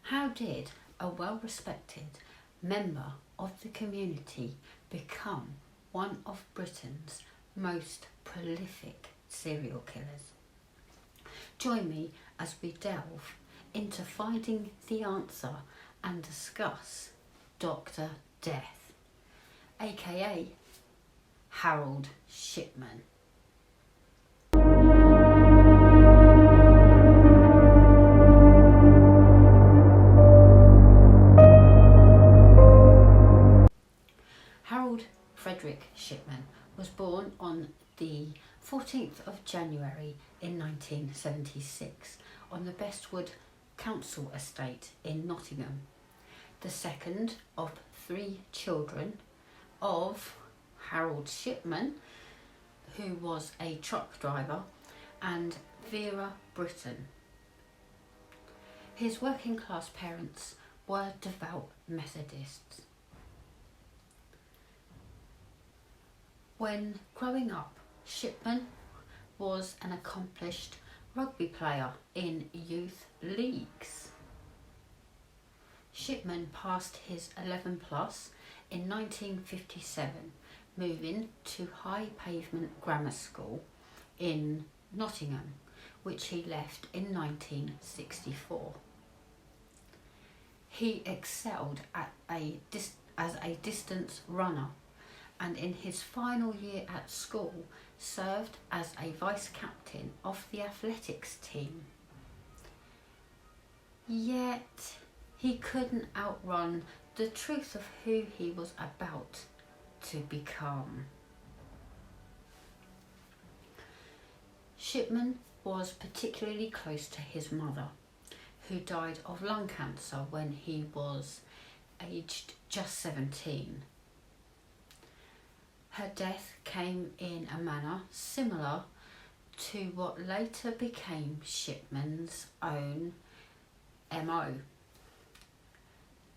How did a well-respected member of the community become one of Britain's most prolific serial killers? Join me as we delve into finding the answer and discuss Dr. Death, aka Harold Shipman. Harold Frederick Shipman was born on the 14th of January in 1976 on the Bestwood Council Estate in Nottingham, the second of three children of Harold Shipman, who was a truck driver, and Vera Britton. His working class parents were devout Methodists. When growing up, Shipman was an accomplished rugby player in youth leagues. Shipman passed his 11 plus in 1957, moving to High Pavement Grammar School in Nottingham, which he left in 1964. He excelled as a distance runner, and in his final year at school served as a vice-captain of the athletics team. Yet he couldn't outrun the truth of who he was about to become. Shipman was particularly close to his mother, who died of lung cancer when he was aged just 17. Her death came in a manner similar to what later became Shipman's own MO,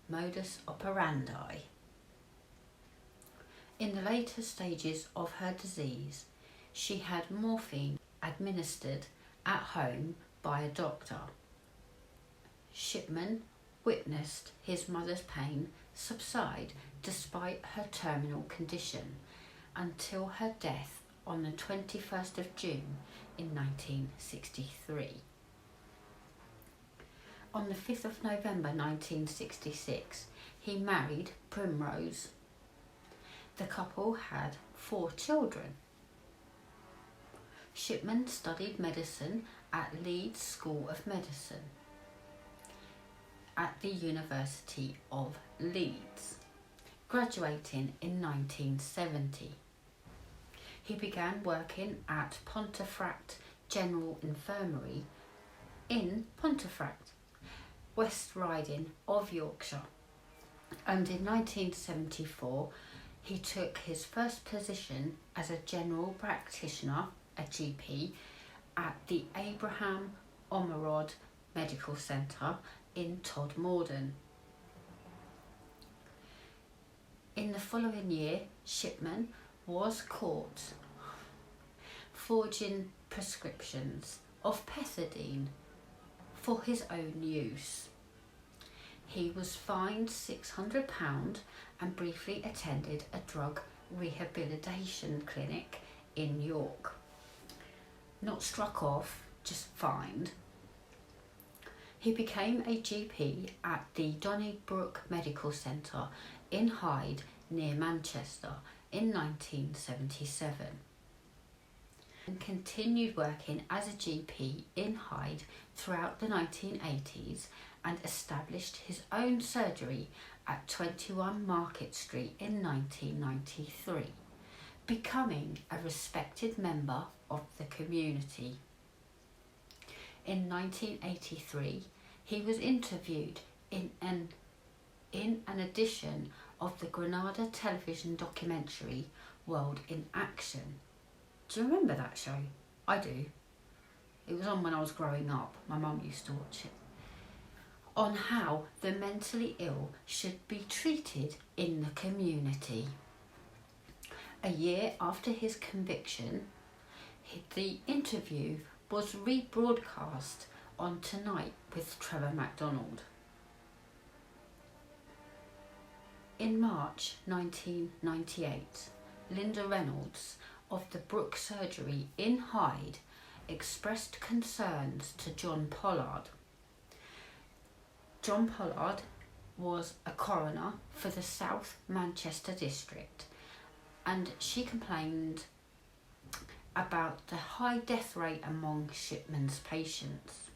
modus operandi. In the later stages of her disease, she had morphine administered at home by a doctor. Shipman witnessed his mother's pain subside despite her terminal condition until her death on the 21st of June in 1963. On the 5th of November 1966, he married Primrose. The couple had 4 children. Shipman studied medicine at Leeds School of Medicine at the University of Leeds, graduating in 1970. He began working at Pontefract General Infirmary in Pontefract, West Riding of Yorkshire, and in 1974 he took his first position as a general practitioner, a GP, at the Abraham Ormerod Medical Centre in Todmorden. In the following year, Shipman was caught forging prescriptions of pethidine for his own use. He was fined £600 and briefly attended a drug rehabilitation clinic in York. Not struck off, just fined. He became a GP at the Donnybrook Medical Centre in Hyde near Manchester in 1977 and continued working as a GP in Hyde throughout the 1980s and established his own surgery at 21 Market Street in 1993, becoming a respected member of the community. In 1983, he was interviewed in an edition of the Granada television documentary World in Action. Do you remember that show? I do. It was on when I was growing up. My mum used to watch it. On how the mentally ill should be treated in the community. A year after his conviction, the interview was rebroadcast on Tonight with Trevor McDonald. In March 1998, Linda Reynolds of the Brook Surgery in Hyde expressed concerns to John Pollard. John Pollard was a coroner for the South Manchester district, and she complained about the high death rate among Shipman's patients.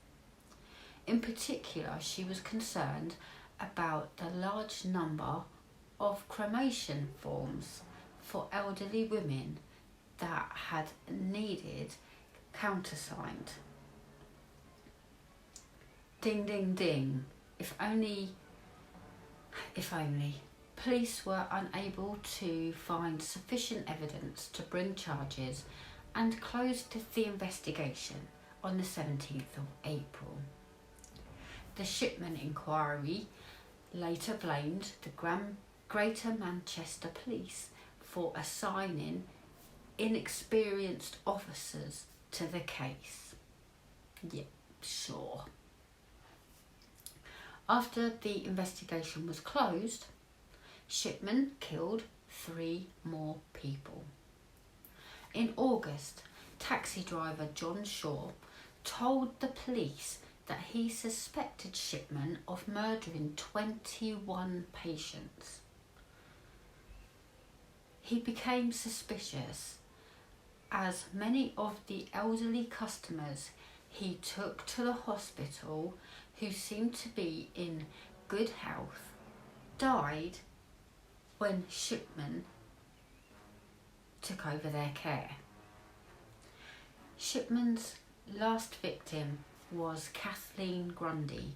In particular, she was concerned about the large number of cremation forms for elderly women that had needed countersigned. Ding, ding, ding. If only. Police were unable to find sufficient evidence to bring charges and closed the investigation on the 17th of April. The Shipman inquiry later blamed the Greater Manchester Police for assigning inexperienced officers to the case. Yeah, sure. After the investigation was closed, Shipman killed 3 more people. In August, taxi driver John Shaw told the police that he suspected Shipman of murdering 21 patients. He became suspicious as many of the elderly customers he took to the hospital, who seemed to be in good health, died when Shipman took over their care. Shipman's last victim was Kathleen Grundy,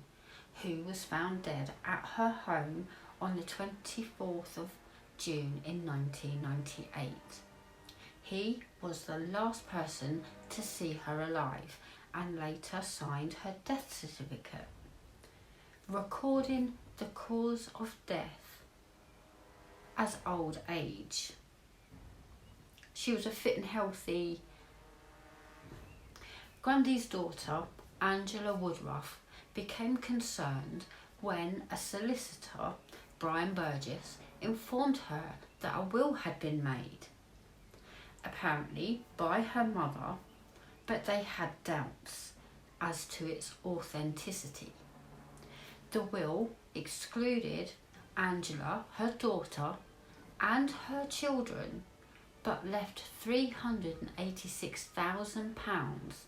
who was found dead at her home on the 24th of June in 1998. He was the last person to see her alive and later signed her death certificate, recording the cause of death as old age. She was a fit and healthy. Grundy's daughter, Angela Woodruff, became concerned when a solicitor, Brian Burgess, informed her that a will had been made, apparently by her mother, but they had doubts as to its authenticity. The will excluded Angela, her daughter, and her children, but left £386,000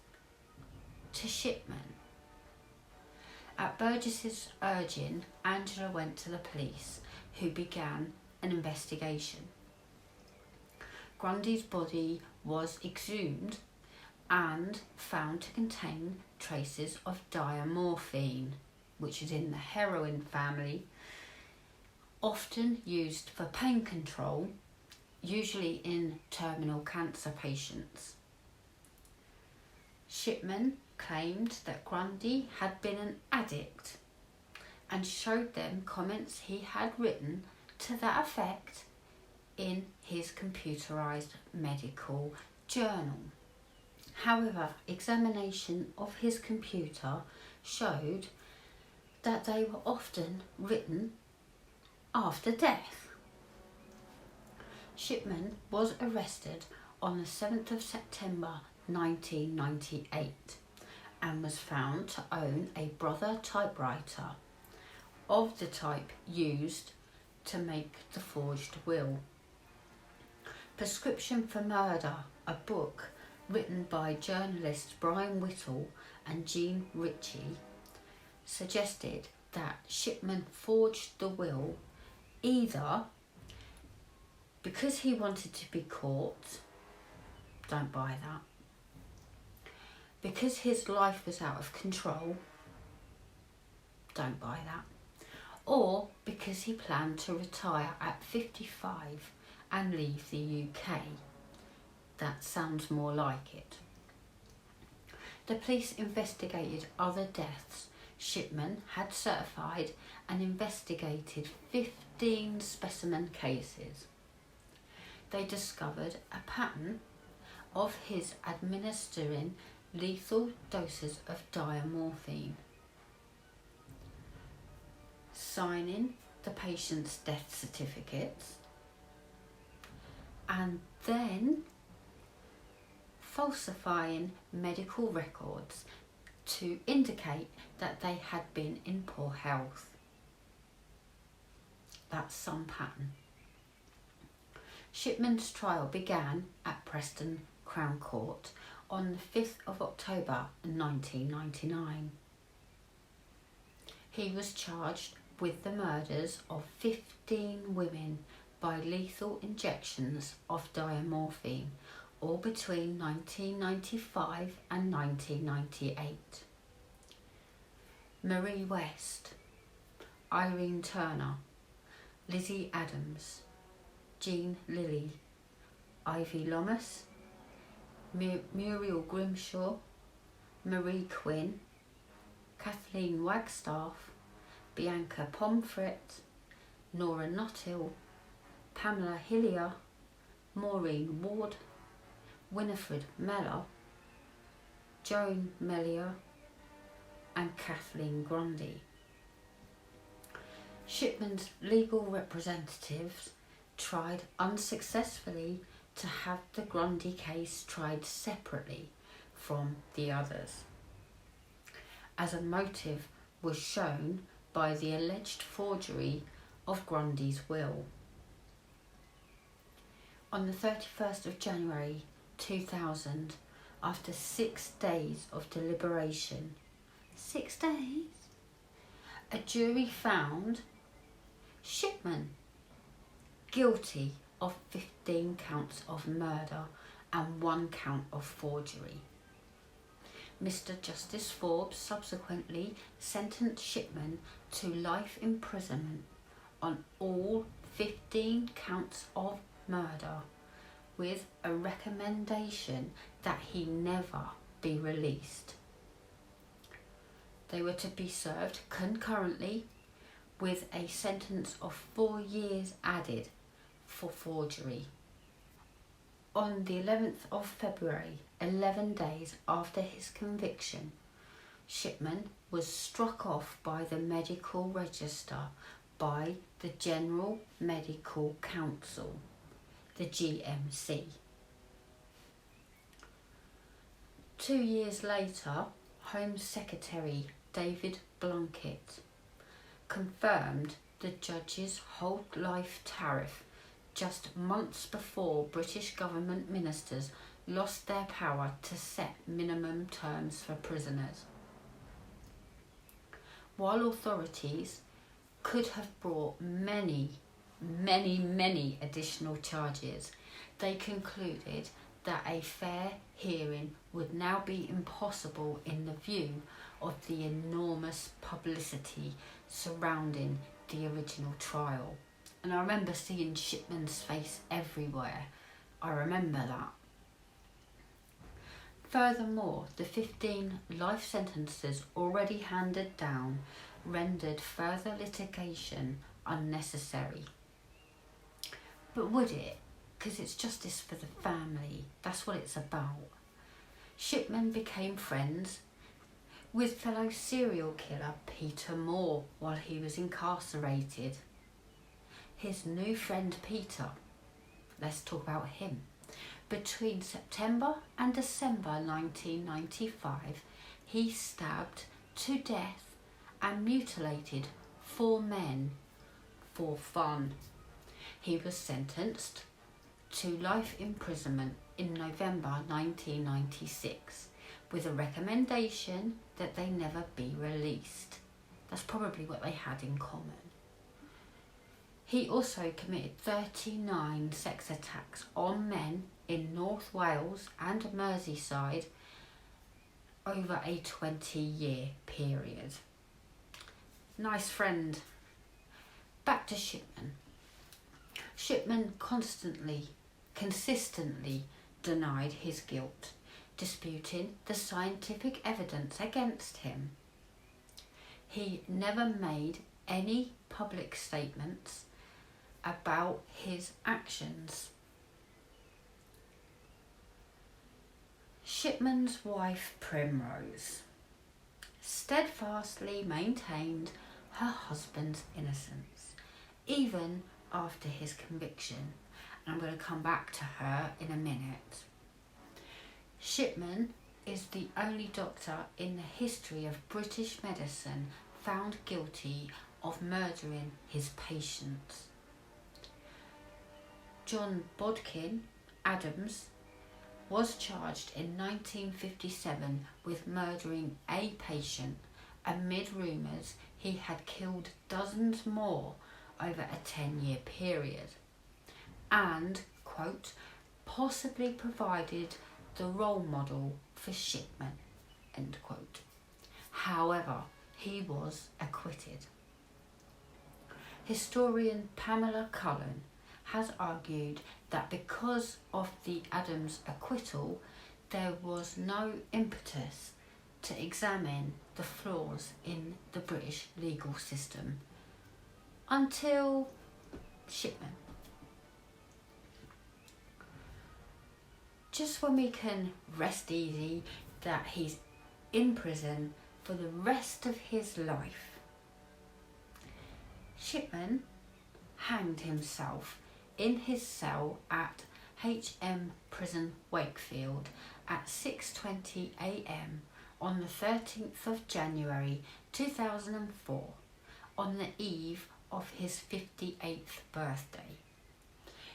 to Shipman. At Burgess's urging, Angela went to the police, who began an investigation. Grundy's body was exhumed and found to contain traces of diamorphine, which is in the heroin family, often used for pain control, usually in terminal cancer patients. Shipman claimed that Grundy had been an addict and showed them comments he had written to that effect in his computerized medical journal. However, examination of his computer showed that they were often written after death. Shipman was arrested on the 7th of September 1998 and was found to own a Brother typewriter of the type used to make the forged will. Prescription for Murder, a book written by journalists Brian Whittle and Jean Ritchie, suggested that Shipman forged the will either because he wanted to be caught, don't buy that, because his life was out of control, don't buy that, or because he planned to retire at 55 and leave the UK. That sounds more like it. The police investigated other deaths Shipman had certified and investigated 15 specimen cases. They discovered a pattern of his administering lethal doses of diamorphine, signing the patient's death certificates, and then falsifying medical records to indicate that they had been in poor health. That's some pattern. Shipman's trial began at Preston Crown Court on the 5th of October 1999. He was charged with the murders of 15 women by lethal injections of diamorphine, all between 1995 and 1998. Marie West, Irene Turner, Lizzie Adams, Jean Lilly, Ivy Lomas, Muriel Grimshaw, Marie Quinn, Kathleen Wagstaff, Bianca Pomfret, Nora Nottill, Pamela Hillier, Maureen Ward, Winifred Mellor, Joan Mellier, and Kathleen Grundy. Shipman's legal representatives tried unsuccessfully to have the Grundy case tried separately from the others, as a motive was shown by the alleged forgery of Grundy's will. On the 31st of January 2000, after 6 days of deliberation, 6 days, a jury found Shipman guilty of 15 counts of murder and 1 count of forgery. Mr. Justice Forbes subsequently sentenced Shipman to life imprisonment on all 15 counts of murder, with a recommendation that he never be released. They were to be served concurrently, with a sentence of 4 years added for forgery. On the 11th of February, 11 days after his conviction, Shipman was struck off by the medical register by the General Medical Council, the GMC. 2 years later, Home Secretary David Blunkett confirmed the judge's whole life tariff just months before British government ministers lost their power to set minimum terms for prisoners. While authorities could have brought many additional charges, they concluded that a fair hearing would now be impossible in the view of the enormous publicity surrounding the original trial. And I remember seeing Shipman's face everywhere. I remember that. Furthermore, the 15 life sentences already handed down rendered further litigation unnecessary. But would it? Because it's justice for the family. That's what it's about. Shipman became friends with fellow serial killer Peter Moore while he was incarcerated. His new friend Peter, let's talk about him. Between September and December 1995, he stabbed to death and mutilated 4 men for fun. He was sentenced to life imprisonment in November 1996 with a recommendation that they never be released. That's probably what they had in common. He also committed 39 sex attacks on men in North Wales and Merseyside over a 20-year period. Nice friend. Back to Shipman. Shipman consistently denied his guilt, disputing the scientific evidence against him. He never made any public statements about his actions. Shipman's wife Primrose steadfastly maintained her husband's innocence even after his conviction. And I'm going to come back to her in a minute. Shipman is the only doctor in the history of British medicine found guilty of murdering his patients. John Bodkin Adams was charged in 1957 with murdering a patient amid rumours he had killed dozens more over a 10-year period and, quote, possibly provided the role model for Shipman, end quote. However, he was acquitted. Historian Pamela Cullen has argued that because of the Adams acquittal, there was no impetus to examine the flaws in the British legal system until Shipman. Just when we can rest easy that he's in prison for the rest of his life, Shipman hanged himself in his cell at HM Prison Wakefield at 6:20 a.m. on the 13th of January 2004, on the eve of his 58th birthday.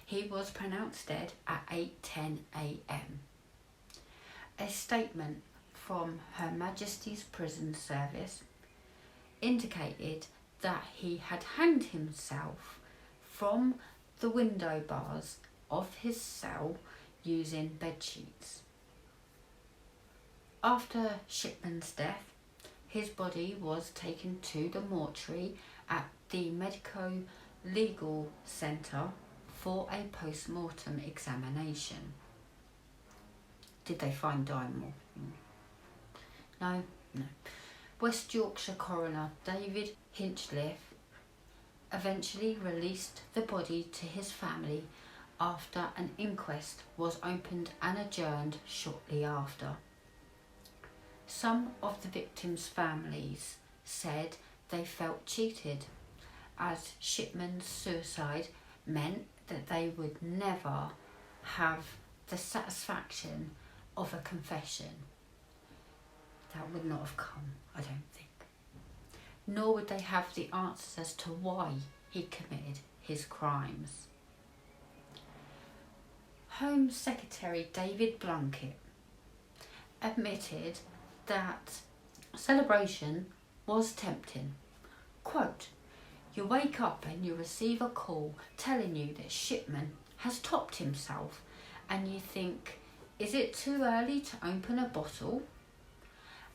He was pronounced dead at 8:10 a.m. A statement from Her Majesty's Prison Service indicated that he had hanged himself from the window bars of his cell using bedsheets. After Shipman's death, his body was taken to the mortuary at the Medico-Legal Centre for a post-mortem examination. Did they find Dymore? No. West Yorkshire coroner David Hinchliffe eventually released the body to his family after an inquest was opened and adjourned shortly after. Some of the victims' families said they felt cheated, as Shipman's suicide meant that they would never have the satisfaction of a confession. That would not have come, I don't think. Nor would they have the answers as to why he committed his crimes. Home Secretary David Blunkett admitted that celebration was tempting. Quote, you wake up and you receive a call telling you that Shipman has topped himself and you think, is it too early to open a bottle?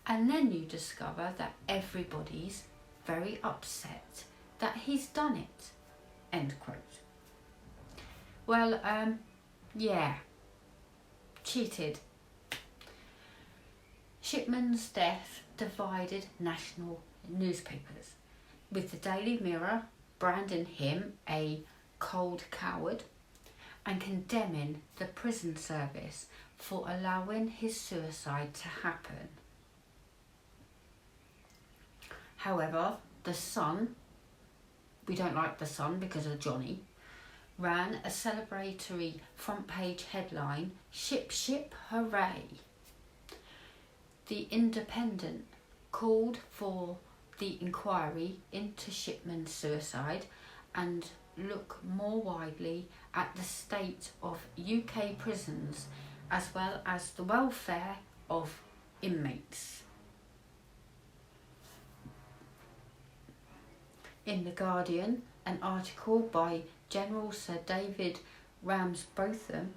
And then you discover that everybody's very upset that he's done it, end quote. Well, yeah, cheated. Shipman's death divided national newspapers, with the Daily Mirror branding him a cold coward and condemning the prison service for allowing his suicide to happen. However, The Sun, we don't like The Sun because of Johnny, ran a celebratory front page headline, Ship, ship, hooray. The Independent called for the inquiry into Shipman's suicide and look more widely at the state of UK prisons as well as the welfare of inmates. In The Guardian, an article by General Sir David Ramsbotham,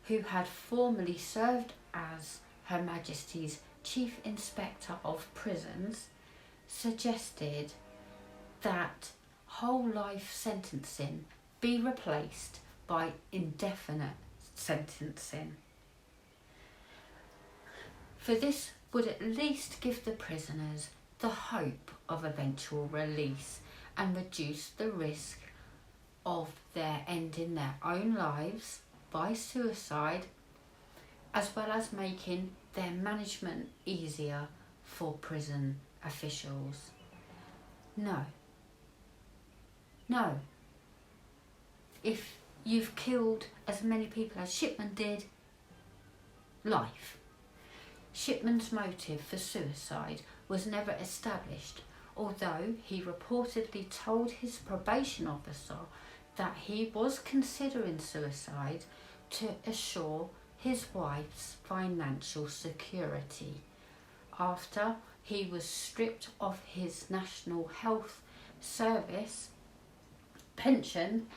who had formerly served as Her Majesty's Chief Inspector of Prisons, suggested that whole life sentencing be replaced by indefinite sentencing. For this would at least give the prisoners the hope of eventual release and reduce the risk of their ending their own lives by suicide, as well as making their management easier for prison officials. No, if you've killed as many people as Shipman did, life. Shipman's motive for suicide was never established, although he reportedly told his probation officer that he was considering suicide to assure his wife's financial security after he was stripped of his National Health Service pension.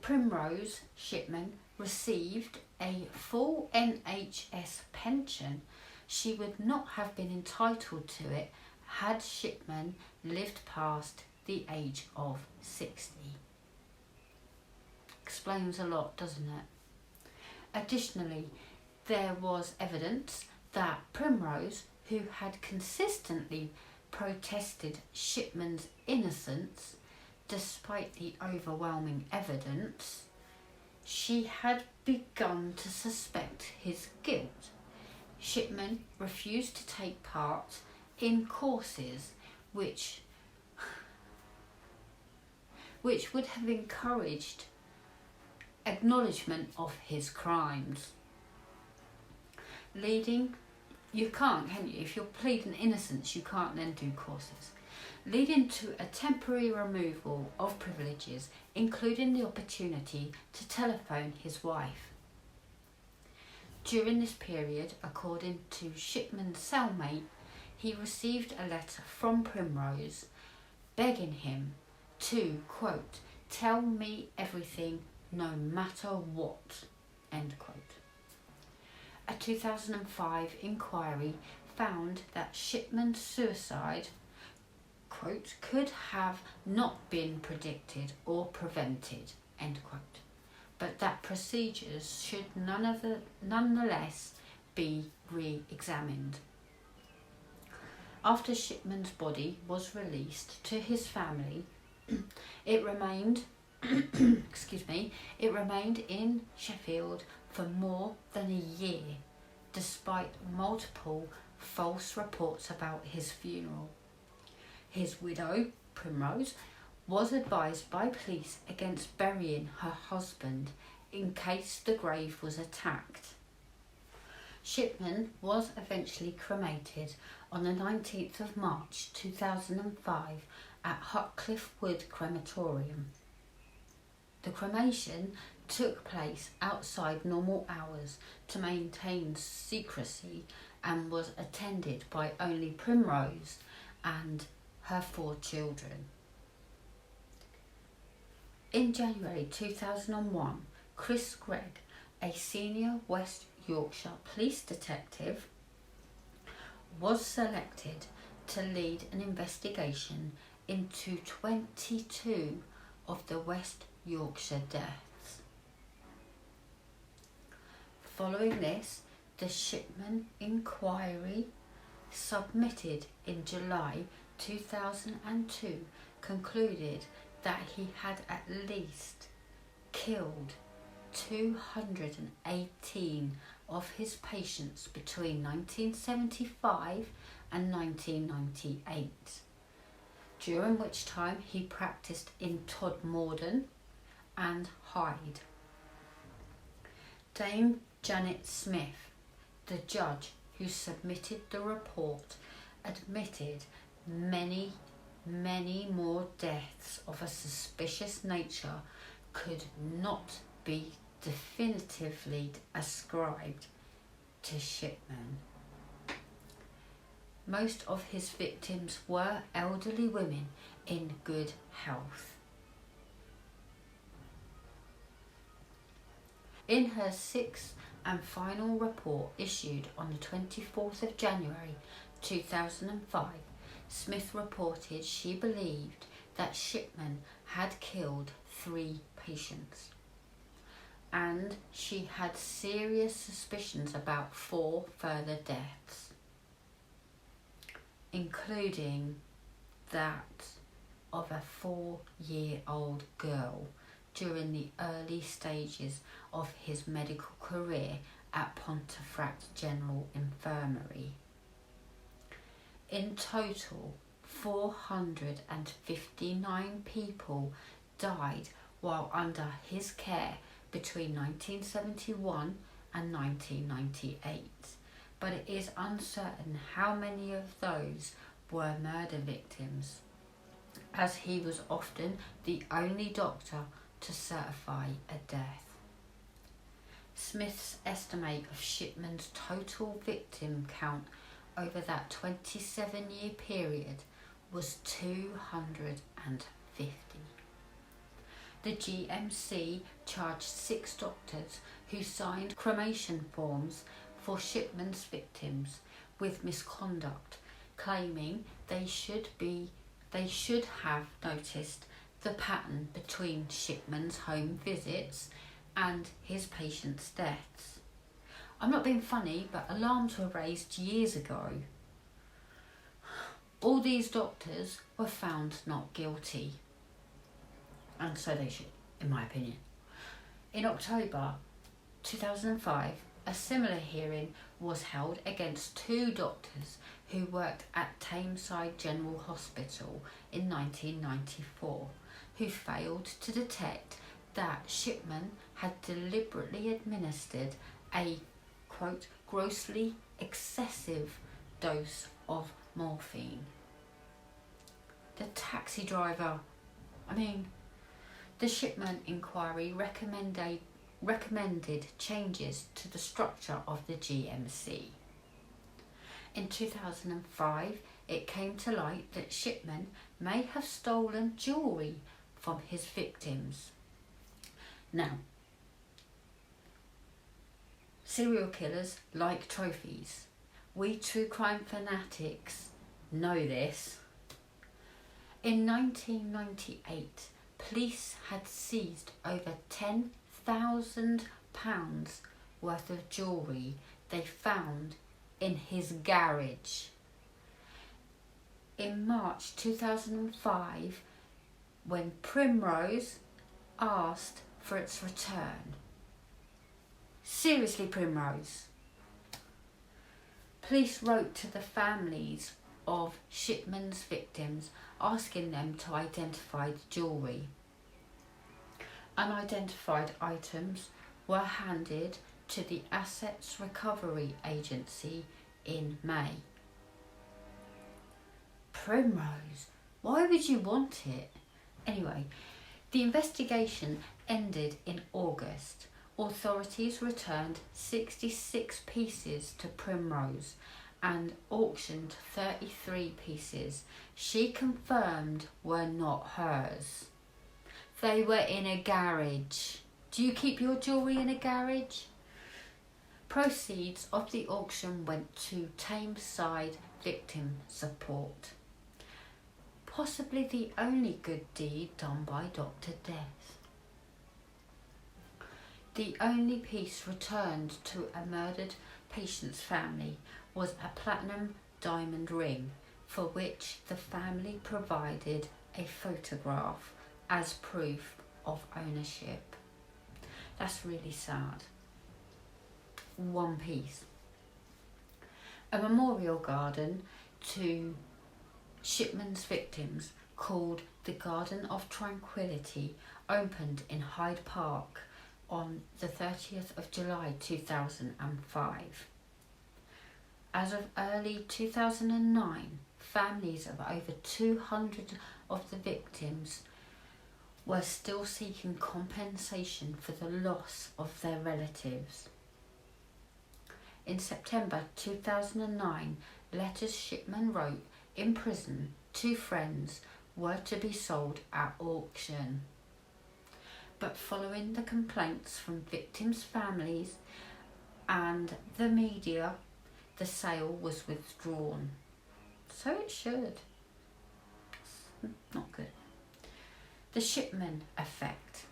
Primrose Shipman received a full NHS pension. She would not have been entitled to it had Shipman lived past the age of 60. Explains a lot, doesn't it? Additionally, there was evidence that Primrose, who had consistently protested Shipman's innocence despite the overwhelming evidence, she had begun to suspect his guilt. Shipman refused to take part in courses which would have encouraged acknowledgement of his crimes. You can't, can you? If you're pleading innocence, you can't then do courses. Leading to a temporary removal of privileges, including the opportunity to telephone his wife. During this period, according to Shipman's cellmate, he received a letter from Primrose begging him to, quote, "tell me everything no matter what," end quote. A 2005 inquiry found that Shipman's suicide, quote, "could have not been predicted or prevented," end quote, but that procedures should nonetheless be re-examined. After Shipman's body was released to his family, it remained in Sheffield for more than a year, despite multiple false reports about his funeral. His widow, Primrose, was advised by police against burying her husband in case the grave was attacked. Shipman was eventually cremated on the 19th of March 2005 at Hutcliffe Wood Crematorium. The cremation took place outside normal hours to maintain secrecy and was attended by only Primrose and her 4 children. In January 2001, Chris Gregg, a senior West Yorkshire police detective, was selected to lead an investigation into 22 of the West Yorkshire deaths. Following this, the Shipman inquiry, submitted in July 2002, concluded that he had at least killed 218 of his patients between 1975 and 1998, during which time he practiced in Todmorden and Hyde. Dame Janet Smith, the judge who submitted the report, admitted many more deaths of a suspicious nature could not be definitively ascribed to Shipman. Most of his victims were elderly women in good health. In her 6th and final report issued on the 24th of January 2005, Smith reported she believed that Shipman had killed 3 patients, and she had serious suspicions about 4 further deaths, including that of a 4-year-old girl during the early stages of his medical career at Pontefract General Infirmary. In total, 459 people died while under his care between 1971 and 1998, but it is uncertain how many of those were murder victims, as he was often the only doctor to certify a death. Smith's estimate of Shipman's total victim count over that 27-year period was 250. The GMC charged 6 doctors who signed cremation forms for Shipman's victims with misconduct, claiming they should have noticed the pattern between Shipman's home visits and his patients' deaths. I'm not being funny, but alarms were raised years ago. All these doctors were found not guilty, and so they should, in my opinion. In October 2005, a similar hearing was held against 2 doctors who worked at Tameside General Hospital in 1994, who failed to detect that Shipman had deliberately administered a, quote, grossly excessive dose of morphine. The taxi driver, the Shipman inquiry recommended changes to the structure of the GMC. In 2005, it came to light that Shipman may have stolen jewellery from his victims. Now, serial killers like trophies. We true crime fanatics know this. In 1998, police had seized over £10,000 worth of jewellery they found in his garage. In March 2005, when Primrose asked for its return. Seriously, Primrose. Police wrote to the families of Shipman's victims asking them to identify the jewellery. Unidentified items were handed to the Assets Recovery Agency in May. Primrose, why would you want it? Anyway, the investigation ended in August. Authorities returned 66 pieces to Primrose and auctioned 33 pieces she confirmed were not hers. They were in a garage. Do you keep your jewellery in a garage? Proceeds of the auction went to Tameside Victim Support. Possibly the only good deed done by Dr. Death. The only piece returned to a murdered patient's family was a platinum diamond ring, for which the family provided a photograph as proof of ownership. That's really sad. One piece. A memorial garden to Shipman's victims, called the Garden of Tranquility, opened in Hyde Park on the 30th of July 2005. As of early 2009, families of over 200 of the victims were still seeking compensation for the loss of their relatives. In September 2009, letters Shipman wrote in prison to friends were to be sold at auction. But following the complaints from victims' families and the media, the sale was withdrawn. So it should. It's not good. The Shipman effect.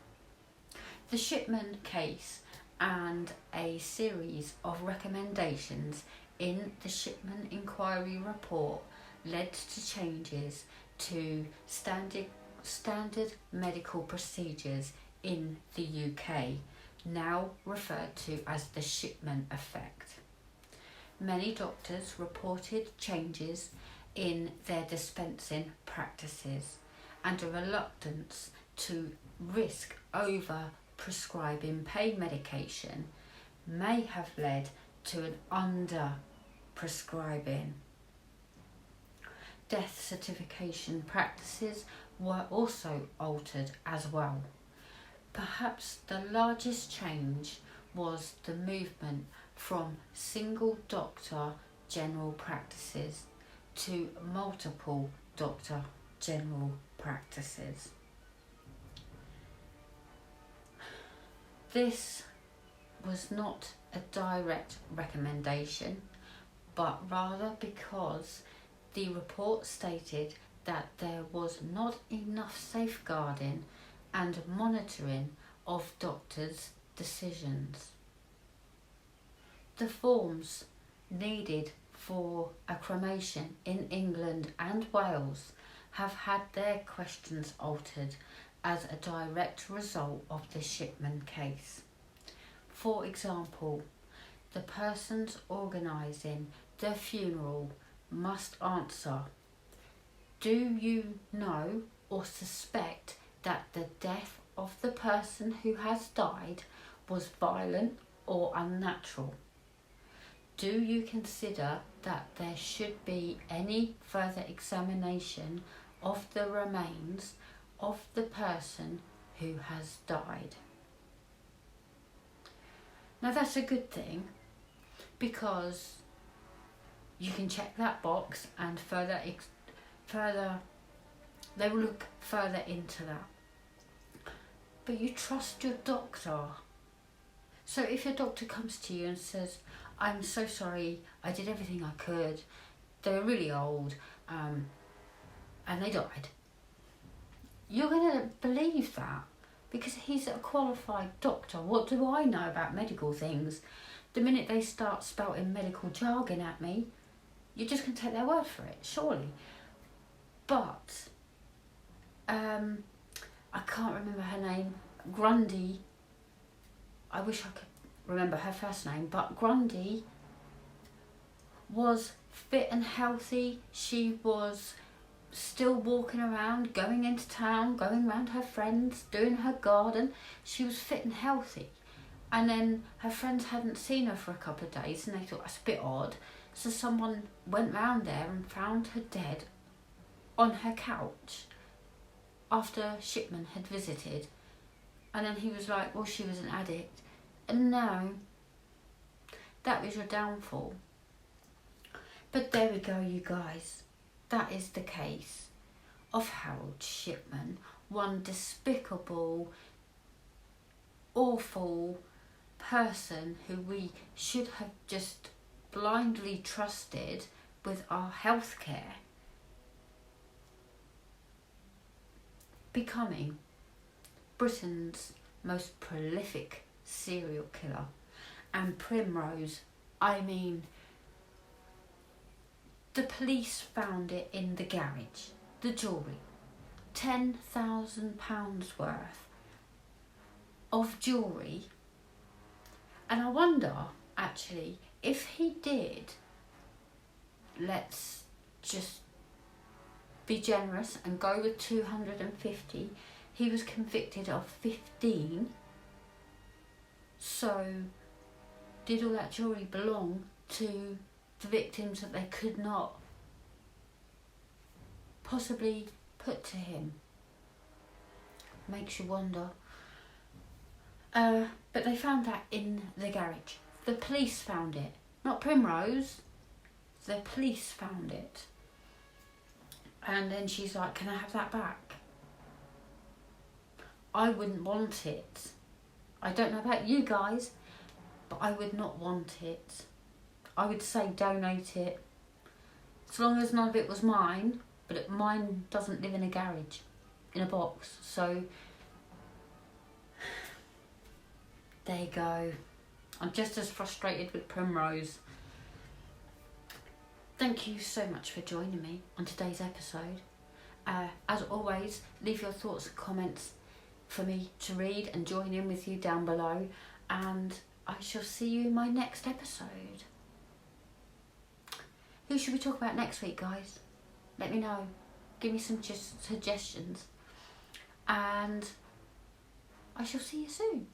The Shipman case and a series of recommendations in the Shipman Inquiry Report led to changes to standard medical procedures in the UK, now referred to as the Shipman effect. Many doctors reported changes in their dispensing practices and a reluctance to risk over prescribing pain medication may have led to an under prescribing. Death certification practices were also altered as well. Perhaps the largest change was the movement from single doctor general practices to multiple doctor general practices. This was not a direct recommendation, but rather because the report stated that there was not enough safeguarding and monitoring of doctors' decisions. The forms needed for a cremation in England and Wales have had their questions altered as a direct result of the Shipman case. For example, the persons organising the funeral must answer, do you know or suspect that the death of the person who has died was violent or unnatural? Do you consider that there should be any further examination of the remains of the person who has died? Now that's a good thing, because you can check that box and they will look further into that. But you trust your doctor. So if your doctor comes to you and says, I'm so sorry, I did everything I could, they were really old, and they died, you're going to believe that because he's a qualified doctor. What do I know about medical things? The minute they start spouting medical jargon at me, you're just going to take their word for it, surely. But I can't remember her name. Grundy, I wish I could remember her first name, but Grundy was fit and healthy. She was still walking around, going into town, going around her friends, doing her garden. She was fit and healthy. And then her friends hadn't seen her for a couple of days and they thought that's a bit odd. So someone went round there and found her dead on her couch after Shipman had visited. And then he was like, well, she was an addict. And no, that was your downfall. But there we go, you guys. That is the case of Harold Shipman, one despicable, awful person who we should have just blindly trusted with our healthcare, becoming Britain's most prolific serial killer. And Primrose, I mean, the police found it in the garage, the jewellery, £10,000 worth of jewellery. And I wonder, actually, if he did, let's just be generous and go with 250, he was convicted of 15. So did all that jewellery belong to the victims that they could not possibly put to him? Makes you wonder. But they found that in the garage. The police found it, not Primrose. The police found it. And then she's like, can I have that back? I wouldn't want it. I don't know about you guys, but I would not want it. I would say donate it. As long as none of it was mine, but mine doesn't live in a garage, in a box. So, there you go. I'm just as frustrated with Primrose. Thank you so much for joining me on today's episode. As always, leave your thoughts and comments for me to read and join in with you down below. And I shall see you in my next episode. Who should we talk about next week, guys? Let me know. Give me some suggestions. and I shall see you soon.